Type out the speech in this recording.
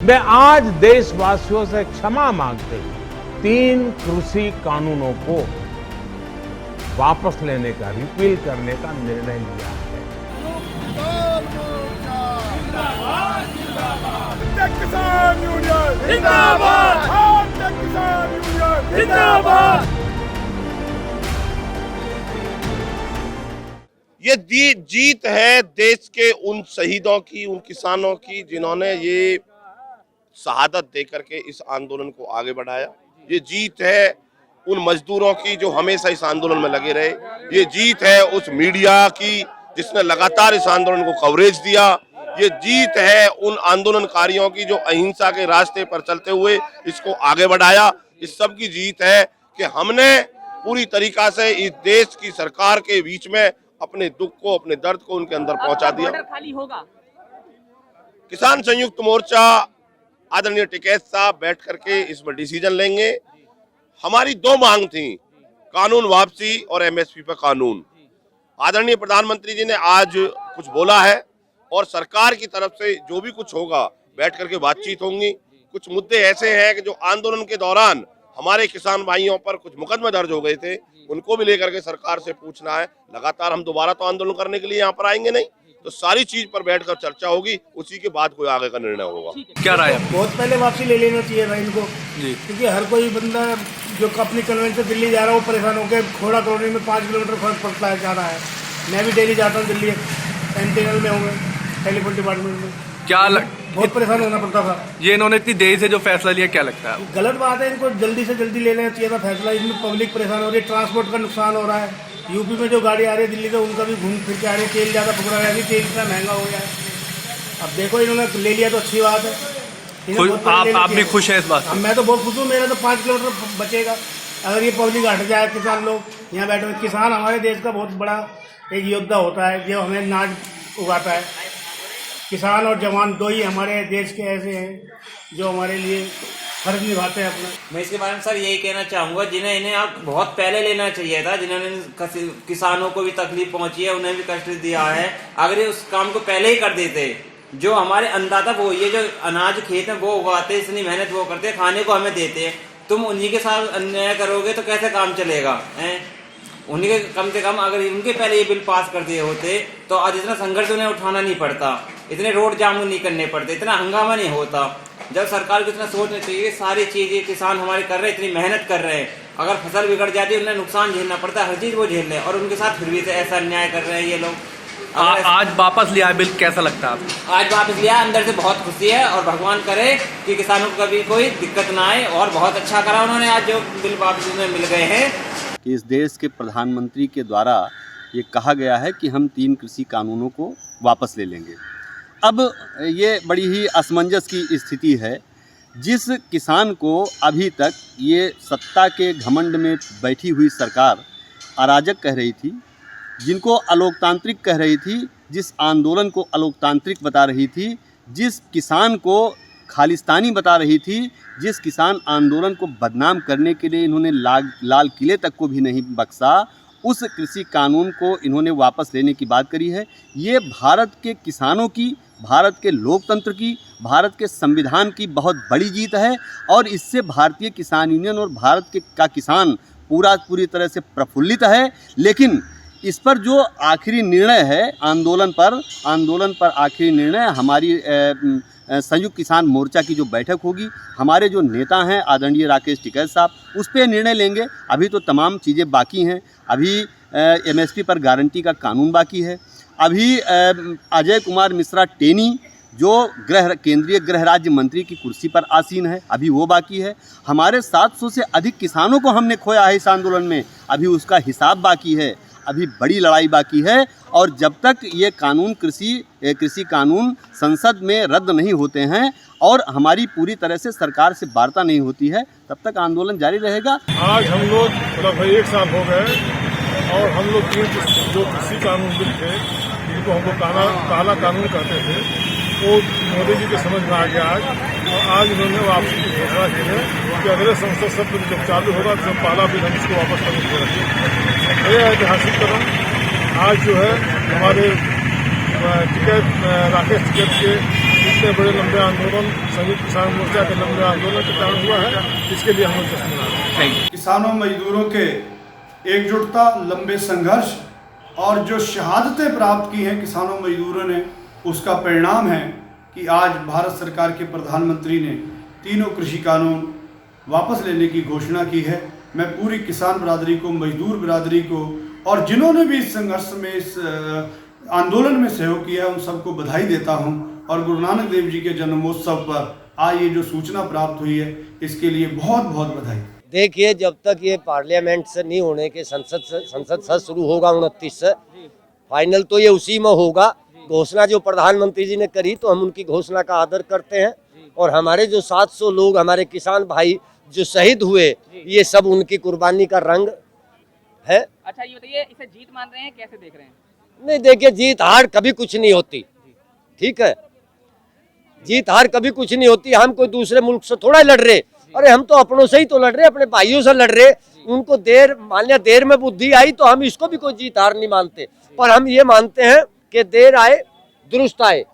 मैं आज देशवासियों से क्षमा मांगते हुए 3 कृषि कानूनों को वापस लेने का, रिपील करने का निर्णय लिया है। किसान यूनियन जिंदाबाद, भारतीय किसान यूनियन जिंदाबाद। ये जीत है देश के उन शहीदों की, उन किसानों की जिन्होंने ये शहादत देकर के इस आंदोलन को आगे बढ़ाया। ये जीत है उन मजदूरों की जो हमेशा इस आंदोलन में लगे रहे। ये जीत है उस मीडिया की जिसने लगातार इस आंदोलन को कवरेज दिया। ये जीत है उन आंदोलनकारियों की जो अहिंसा के रास्ते पर चलते हुए इसको आगे बढ़ाया। इस सब की जीत है कि हमने पूरी तरीका से इस देश की सरकार के बीच में अपने दुख को, अपने दर्द को उनके अंदर पहुंचा दिया। खाली होगा। किसान संयुक्त मोर्चा आदरणीय टिकैत साहब बैठ करके इसमें डिसीजन लेंगे। हमारी 2 मांग थी, कानून वापसी और एमएसपी पर कानून। आदरणीय प्रधानमंत्री जी ने आज कुछ बोला है और सरकार की तरफ से जो भी कुछ होगा बैठ करके बातचीत होंगी। कुछ मुद्दे ऐसे हैं कि जो आंदोलन के दौरान हमारे किसान भाइयों पर कुछ मुकदमे दर्ज हो गए थे, उनको भी लेकर के सरकार से पूछना है। लगातार हम दोबारा तो आंदोलन करने के लिए यहाँ पर आएंगे नहीं, तो सारी चीज पर बैठकर चर्चा होगी, उसी के बाद कोई आगे का निर्णय होगा। क्या राय है? बहुत पहले वापसी ले लेना चाहिए था इनको जी। क्योंकि हर कोई बंदा जो अपनी कन्वेंस से दिल्ली जा रहा है वो परेशान होकर खोड़ा कॉलोनी में 5 किलोमीटर फर्क पड़ता है, जा रहा है। मैं भी डेली जाता हूँ दिल्ली, सेंटिनल में हूँ, टेलीफोन डिपार्टमेंट में। बहुत परेशान होना पड़ता था। ये इन्होंने इतनी देरी से जो फैसला लिया, क्या लगता है? गलत बात है, इनको जल्दी से जल्दी ले लेना चाहिए था फैसला। इसमें पब्लिक परेशान हो रही है, ट्रांसपोर्ट का नुकसान हो रहा है। यूपी में जो गाड़ी आ रही है दिल्ली से, उनका भी घूम फिर के आ रही है। तेल ज़्यादा पकड़ा रहा है, तेल इतना महंगा हो गया है। अब देखो इन्होंने ले लिया तो अच्छी बात है। आप भी खुश हैं इस बात से? मैं तो बहुत खुश हूँ। मेरा तो 5 किलोमीटर बचेगा अगर ये पब्लिक हट जाए। किसान लोग यहाँ बैठे हुए, किसान हमारे देश का बहुत बड़ा एक योद्धा होता है जो हमें अनाज उगाता है। किसान और जवान 2 ही हमारे देश के ऐसे हैं जो हमारे लिए फर्ज निभाते हैं अपना। मैं इसके बारे में सर यही कहना चाहूंगा, इन्हें आप बहुत पहले लेना चाहिए था। जिन्होंने किसानों को भी तकलीफ पहुंची है, उन्हें भी कष्ट दिया है। अगर ये उस काम को पहले ही कर देते, जो हमारे अन्नदाता वो ये जो अनाज खेत में वो उगाते, इतनी मेहनत वो करते, खाने को हमें देते, तुम उन्हीं के साथ अन्याय करोगे तो कैसे काम चलेगा? उन्हीं के कम से कम अगर उनके पहले ये बिल पास कर दिए होते तो आज इतना संघर्ष उन्हें उठाना नहीं पड़ता, इतने रोड जाम नहीं करने पड़ते, इतना हंगामा नहीं होता। जब सरकार को इतना सोचना चाहिए, सारी चीजें किसान हमारे कर रहे हैं, इतनी मेहनत कर रहे हैं, अगर फसल बिगड़ जाती है उन्हें नुकसान झेलना पड़ता है, हर चीज वो झेल रहे हैं और उनके साथ फिर भी ऐसा अन्याय कर रहे हैं ये लोग। आज वापस लिया बिल, कैसा लगता है आपको? आज वापस लिया, अंदर से बहुत खुशी है और भगवान करे कि किसानों को कभी कोई दिक्कत ना आए। और बहुत अच्छा करा उन्होंने आज जो बिल वापस उन्हें मिल गए हैं। इस देश के प्रधानमंत्री के द्वारा ये कहा गया है कि हम 3 कृषि कानूनों को वापस ले लेंगे। अब ये बड़ी ही असमंजस की स्थिति है। जिस किसान को अभी तक ये सत्ता के घमंड में बैठी हुई सरकार अराजक कह रही थी, जिनको अलोकतांत्रिक कह रही थी, जिस आंदोलन को अलोकतांत्रिक बता रही थी, जिस किसान को खालिस्तानी बता रही थी, जिस किसान आंदोलन को बदनाम करने के लिए इन्होंने लाल किले तक को भी नहीं बख्शा, उस कृषि कानून को इन्होंने वापस लेने की बात करी है। ये भारत के किसानों की, भारत के लोकतंत्र की, भारत के संविधान की बहुत बड़ी जीत है और इससे भारतीय किसान यूनियन और भारत का किसान पूरी तरह से प्रफुल्लित है। लेकिन इस पर जो आखिरी निर्णय है आंदोलन पर आखिरी निर्णय हमारी संयुक्त किसान मोर्चा की जो बैठक होगी, हमारे जो नेता हैं आदरणीय राकेश टिकैत साहब, उस पर निर्णय लेंगे। अभी तो तमाम चीज़ें बाकी हैं। अभी एमएसपी पर गारंटी का कानून बाकी है। अभी अजय कुमार मिश्रा टेनी जो केंद्रीय गृह राज्य मंत्री की कुर्सी पर आसीन है, अभी वो बाकी है। हमारे 700 से अधिक किसानों को हमने खोया है इस आंदोलन में, अभी उसका हिसाब बाकी है। अभी बड़ी लड़ाई बाकी है और जब तक ये कानून कृषि कानून संसद में रद्द नहीं होते हैं और हमारी पूरी तरह से सरकार से वार्ता नहीं होती है, तब तक आंदोलन जारी रहेगा। आज हम लोग लगभग 1 साल हो गए और हम लोग जो कृषि कानून बिल थे, जिनको हम लोग काला कानून कहते थे, वो मोदी जी के समझ में आ गया आज। और आज उन्होंने वापसी की घोषणा की है कि अगले संसद सत्र जब चालू होगा तो पहला बिल हम इसको वापस करने के रखेंगे। यह ऐतिहासिक कदम आज जो है हमारे राकेश टिकैत के इतने बड़े लंबे आंदोलन संयुक्त किसान मोर्चा के लंबे आंदोलन के कारण हुआ है, इसके लिए हम लोग जश्न मना रहे हैं। किसानों मजदूरों के एकजुटता, लंबे संघर्ष और जो शहादतें प्राप्त की हैं किसानों मजदूरों ने, उसका परिणाम है कि आज भारत सरकार के प्रधानमंत्री ने तीनों कृषि कानून वापस लेने की घोषणा की है। मैं पूरी किसान बिरादरी को, मजदूर बिरादरी को और जिन्होंने भी इस संघर्ष में, इस आंदोलन में सहयोग किया है, उन सबको बधाई देता हूं। और गुरु नानक देव जी के जन्मोत्सव पर आज ये जो सूचना प्राप्त हुई है, इसके लिए बहुत बहुत बधाई। देखिए, जब तक ये पार्लियामेंट से नहीं होने के संसद से शुरू होगा 29 से, फाइनल तो ये उसी में होगा। घोषणा जो प्रधानमंत्री जी ने करी, तो हम उनकी घोषणा का आदर करते हैं। और हमारे जो 700 लोग, हमारे किसान भाई जो शहीद हुए, ये सब उनकी कुर्बानी का रंग है। अच्छा, ये बताइए, इसे जीत मान रहे हैं, कैसे देख रहे हैं? नहीं, देखिए, जीत हार कभी कुछ नहीं होती, ठीक है। जीत हार कभी कुछ नहीं होती। हम कोई दूसरे मुल्क से थोड़ा लड़ रहे, अरे हम तो अपनों से ही तो लड़ रहे, अपने भाइयों से लड़ रहे। उनको मान लिया देर में बुद्धि आई, तो हम इसको भी कोई जीत हार नहीं मानते, पर हम ये मानते हैं कि देर आए दुरुस्त आए।